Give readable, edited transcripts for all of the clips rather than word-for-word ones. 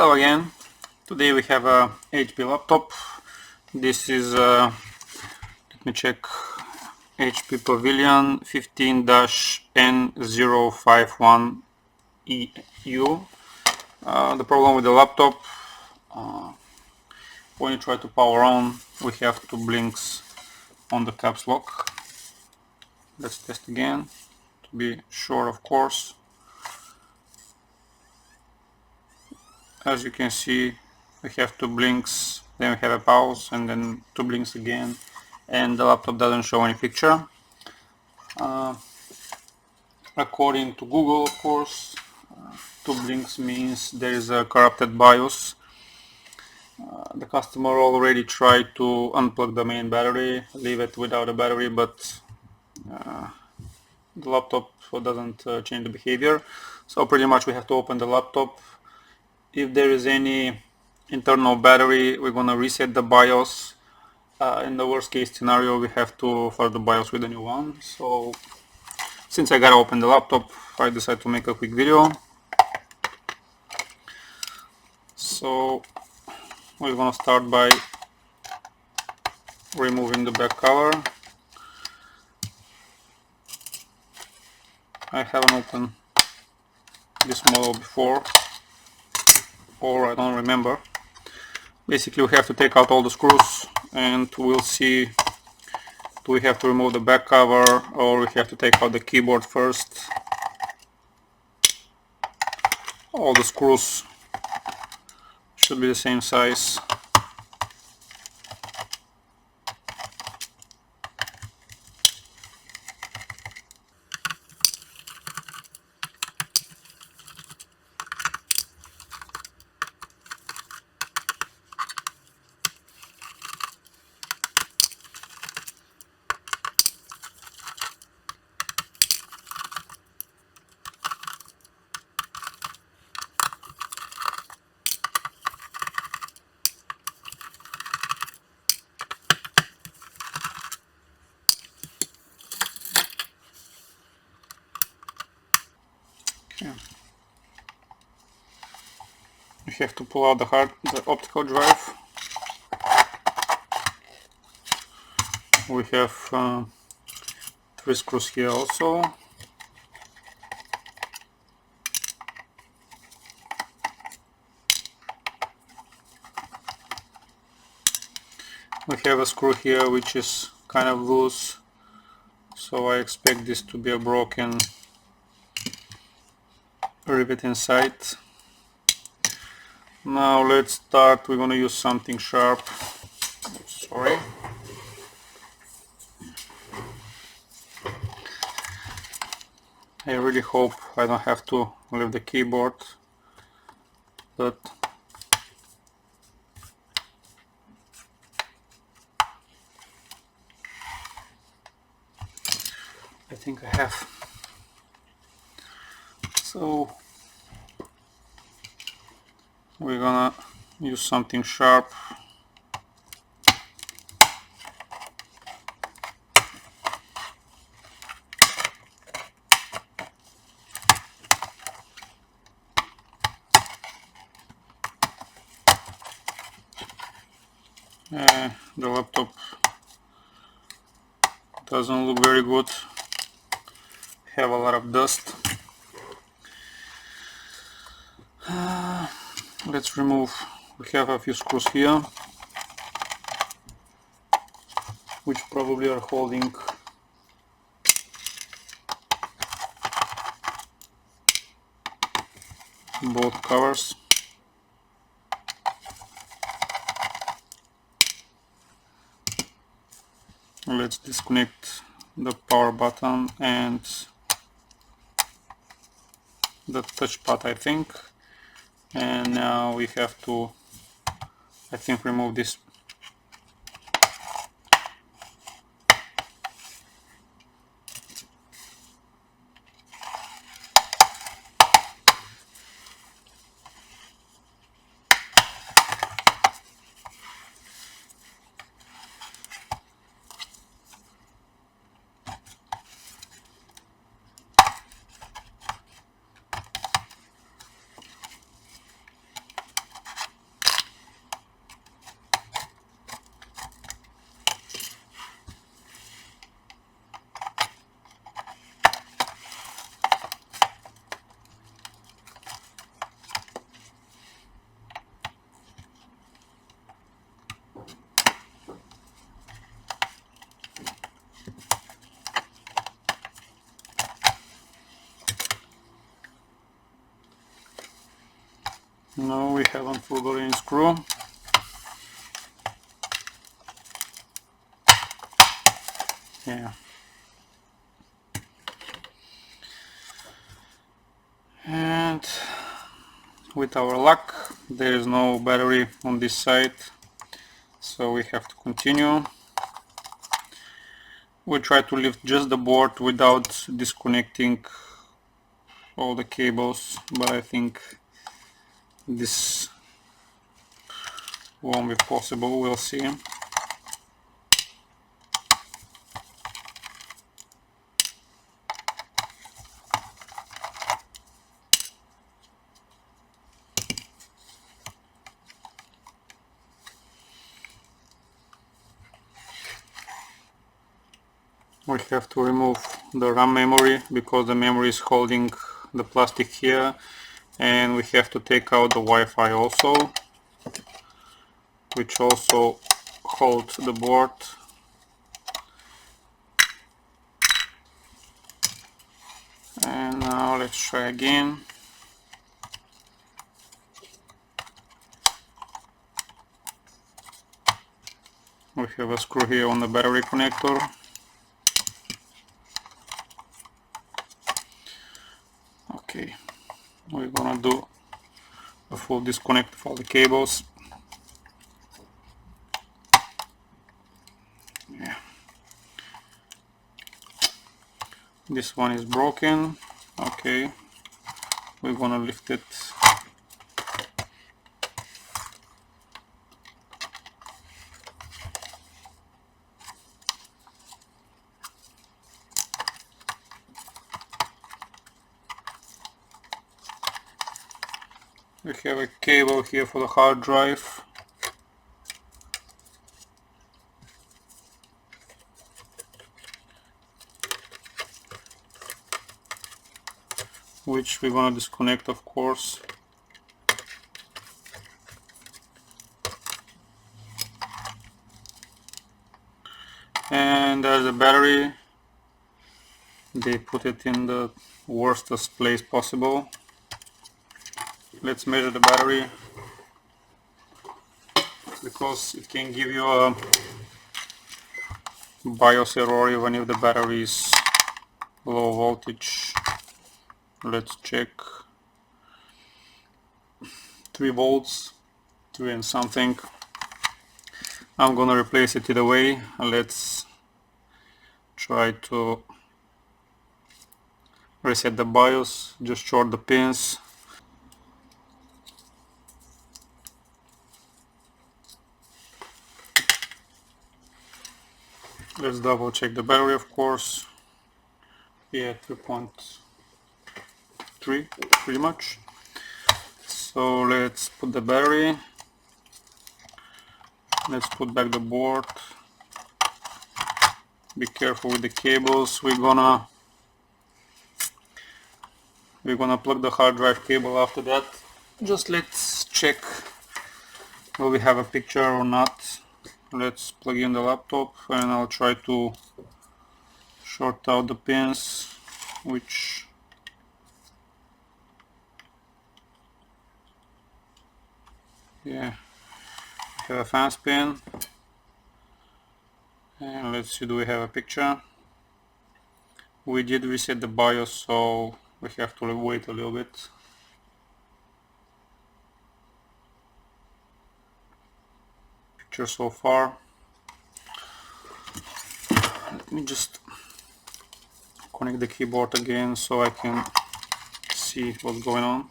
Hello again. Today we have a HP laptop. This is let me check, HP Pavilion 15-N051EU. The problem with the laptop, when you try to power on, we have two blinks on the caps lock. Let's test again to be sure, of course. As you can see, we have two blinks, then we have a pause, and then two blinks again, and the laptop doesn't show any picture. According to Google, of course, two blinks means there is a corrupted BIOS. The customer already tried to unplug the main battery, leave it without a battery, but the laptop doesn't change the behavior. So pretty much we have to open the laptop. If there is any internal battery, we're gonna reset the BIOS. In the worst case scenario, we have to flash the BIOS with a new one. So since I gotta open the laptop, I decided to make a quick video. So we're gonna start by removing the back cover. I haven't opened this model before, or I don't remember. Basically we have to take out all the screws, and we'll see, do we have to remove the back cover or we have to take out the keyboard first. All the screws should be the same size. Okay. We have to pull out the optical drive. We have 3 screws here also. We have a screw here which is kind of loose, so I expect this to be a broken rivet inside. Now let's start. We're going to use something sharp. Sorry. I really hope I don't have to leave the keyboard, but I think I have. So we're gonna use something sharp. The laptop doesn't look very good. Have a lot of dust. Let's remove. We have a few screws here which probably are holding both covers. Let's disconnect the power button and the touchpad, I think. And now we have to, I think, remove this. No, we haven't forgotten any screw. Yeah. And with our luck, there is no battery on this side, so we have to continue. We try to lift just the board without disconnecting all the cables, but I think this won't be possible. We'll see. We have to remove the RAM memory because the memory is holding the plastic here, and we have to take out the Wi-Fi also, which also holds the board. And now let's try again. We have a screw here on the battery connector. Okay, we're gonna do a full disconnect of all the cables. Yeah. This one is broken. Okay, we're gonna lift it. We have a cable here for the hard drive. Which we're gonna disconnect, of course. And there's the battery. They put it in the worstest place possible. Let's measure the battery, because it can give you a BIOS error even if the battery is low voltage. Let's check. 3 volts, 3 and something. I'm gonna replace it either way. Let's try to reset the BIOS, just short the pins. Let's double check the battery, of course. Yeah, 3.3 pretty much. So let's put the battery. Let's put back the board. Be careful with the cables. We're gonna plug the hard drive cable after that. Just let's check will we have a picture or not. Let's plug in the laptop and I'll try to short out the pins, which yeah, we have a fan pin. And let's see, do we have a picture? We did reset the BIOS, so we have to wait a little bit. Picture so far. Let me just connect the keyboard again so I can see what's going on.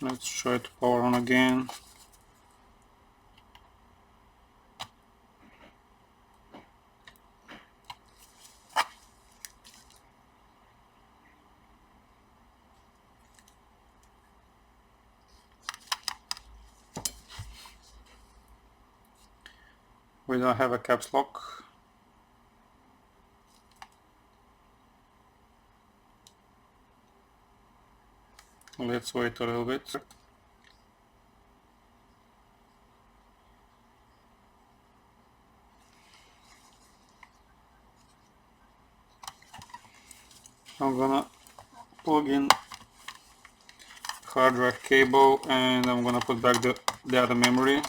Let's try to power on again. We don't have a caps lock. Let's wait a little bit. I'm gonna plug in hard drive cable and I'm gonna put back the other memory.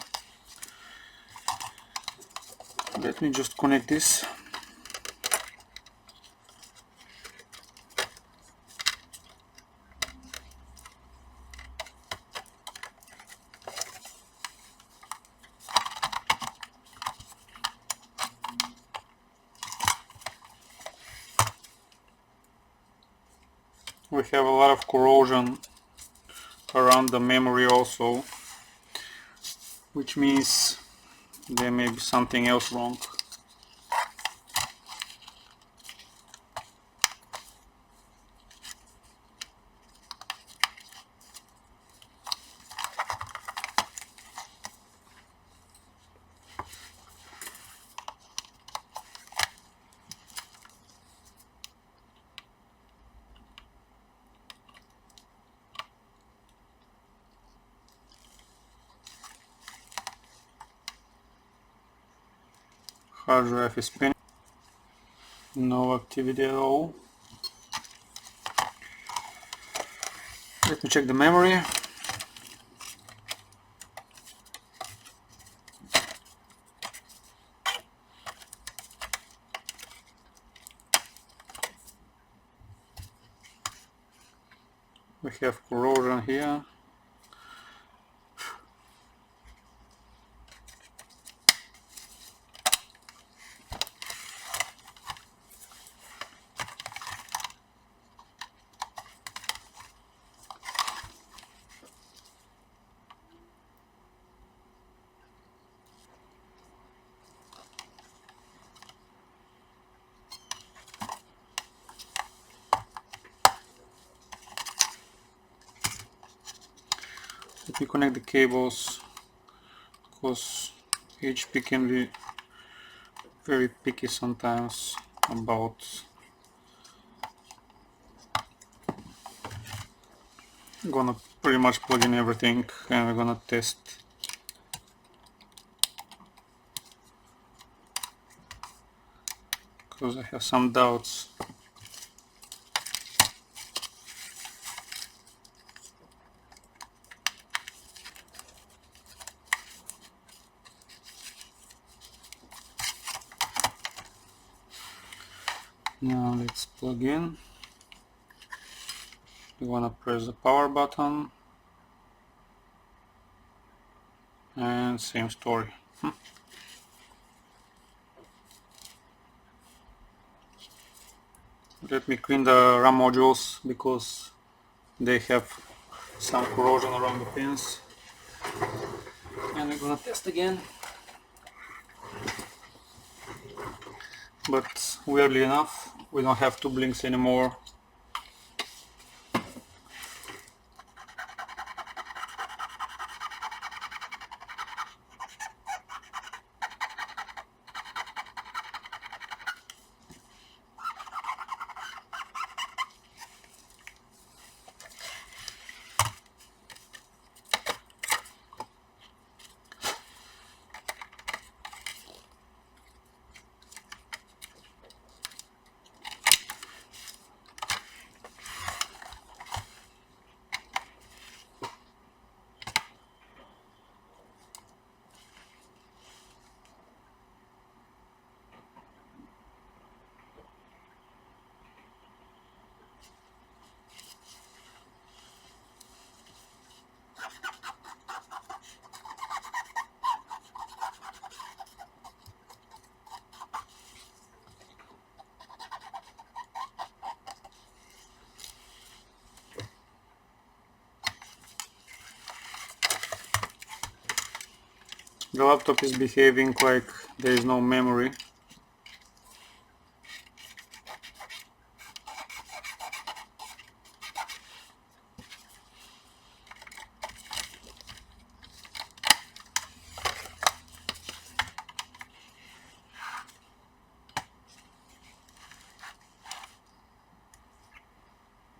Let me just connect this. We have a lot of corrosion around the memory also, which means there may be something else wrong. Hard drive is spinning, no activity at all. Let me check the memory. We have corrosion here. Let me connect the cables, because HP can be very picky sometimes about I'm gonna pretty much plug in everything and we're gonna test. Because I have some doubts. Now let's plug in. You want to press the power button and same story. Let me clean the RAM modules because they have some corrosion around the pins. And we're gonna test again. But weirdly enough, we don't have two blinks anymore. The laptop is behaving like there is no memory.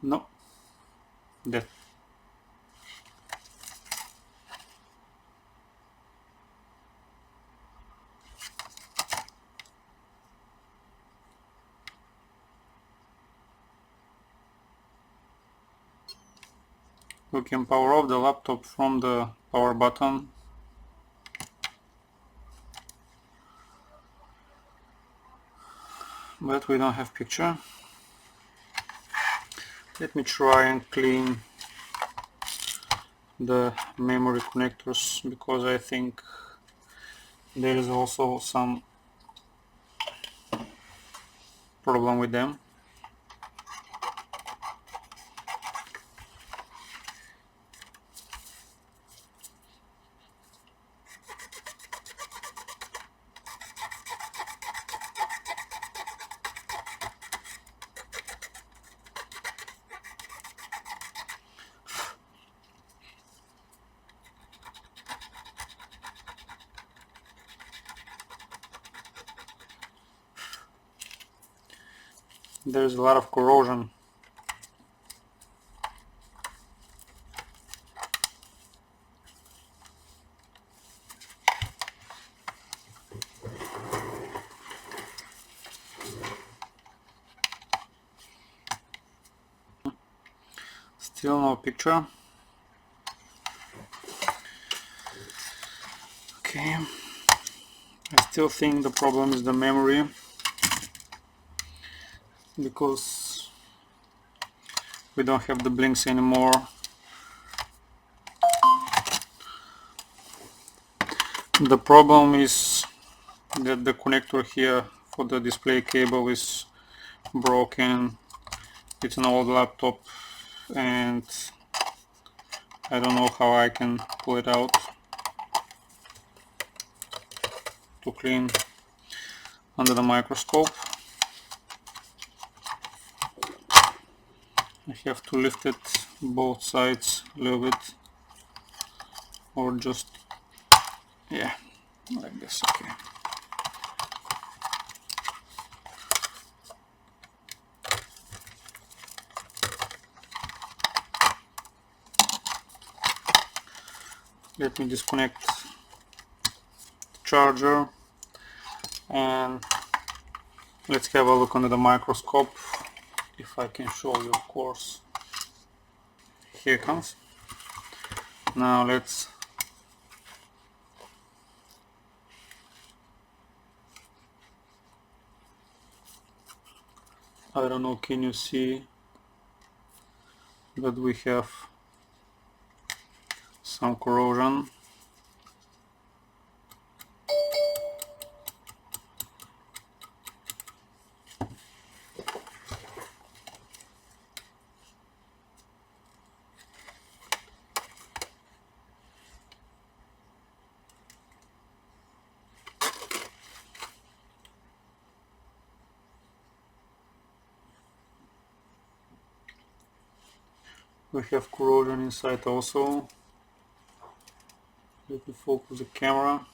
No, that. We can power off the laptop from the power button. But we don't have picture. Let me try and clean the memory connectors, because I think there is also some problem with them. There's a lot of corrosion. Still no picture. Okay, I still think the problem is the memory, because we don't have the blinks anymore. The problem is that the connector here for the display cable is broken. It's an old laptop and I don't know how I can pull it out to clean under the microscope. I have to lift it both sides a little bit, or just, yeah, like this. Okay. Let me disconnect the charger and let's have a look under the microscope, if I can show you, of course. Here it comes. Now let's I don't know, can you see that we have some corrosion? We have corrosion inside also. Let me focus the camera.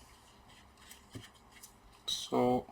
So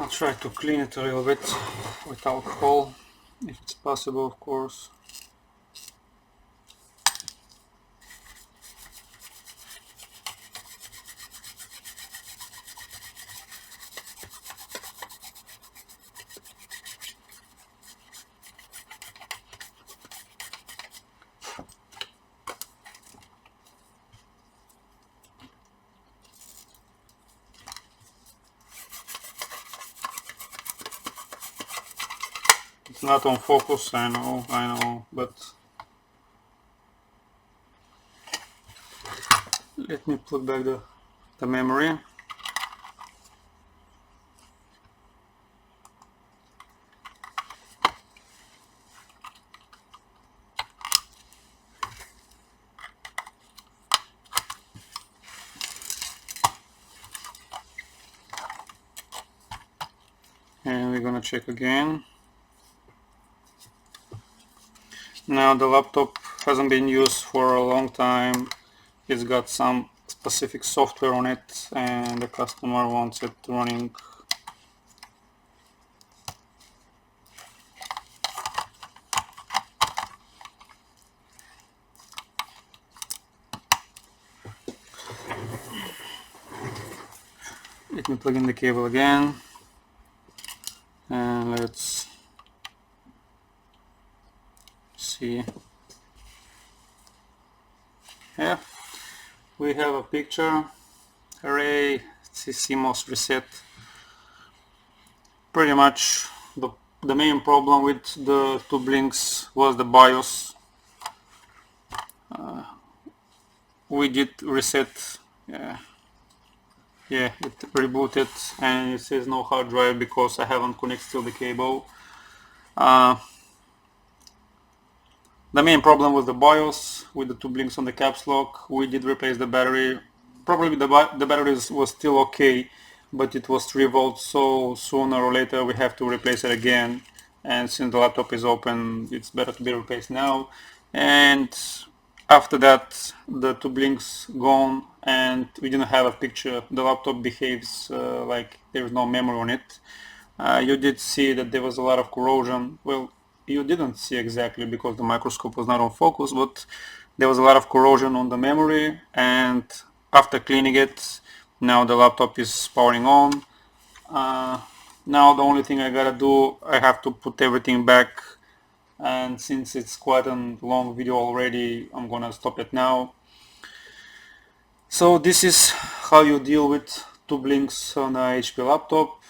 I'll try to clean it a little bit with alcohol, if it's possible, of course. It's not on focus, I know, but let me plug back the memory. And we're gonna check again. Now the laptop hasn't been used for a long time. it's got some specific software on it and the customer wants it running. Let me plug in the cable again and let's see. Yeah, we have a picture. Hooray, CMOS reset. Pretty much the main problem with the two blinks was the BIOS. We did reset. Yeah, it rebooted and it says no hard drive because I haven't connected still the cable. The main problem was the BIOS with the two blinks on the caps lock. We did replace the battery. Probably the battery was still okay, but it was 3 volts, so sooner or later we have to replace it again. And since the laptop is open, it's better to be replaced now. And after that, the two blinks gone, and we didn't have a picture. The laptop behaves like there's no memory on it. You did see that there was a lot of corrosion. Well, you didn't see exactly because the microscope was not on focus, but there was a lot of corrosion on the memory, and after cleaning it, now the laptop is powering on. Now the only thing I gotta do, I have to put everything back, and since it's quite a long video already, I'm gonna stop it now. So this is how you deal with two blinks on a HP laptop.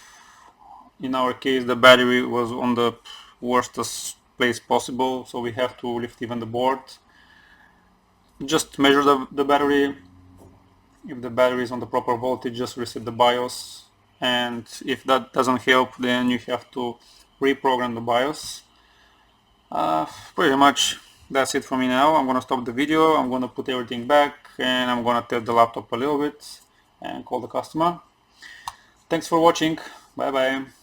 In our case, the battery was on the worstest place possible, so we have to lift even the board. Just measure the battery. If the battery is on the proper voltage, just reset the BIOS, and if that doesn't help, then you have to reprogram the BIOS. Pretty much that's it for me now. I'm gonna stop the video, I'm gonna put everything back, and I'm gonna test the laptop a little bit and call the customer. Thanks for watching. Bye bye.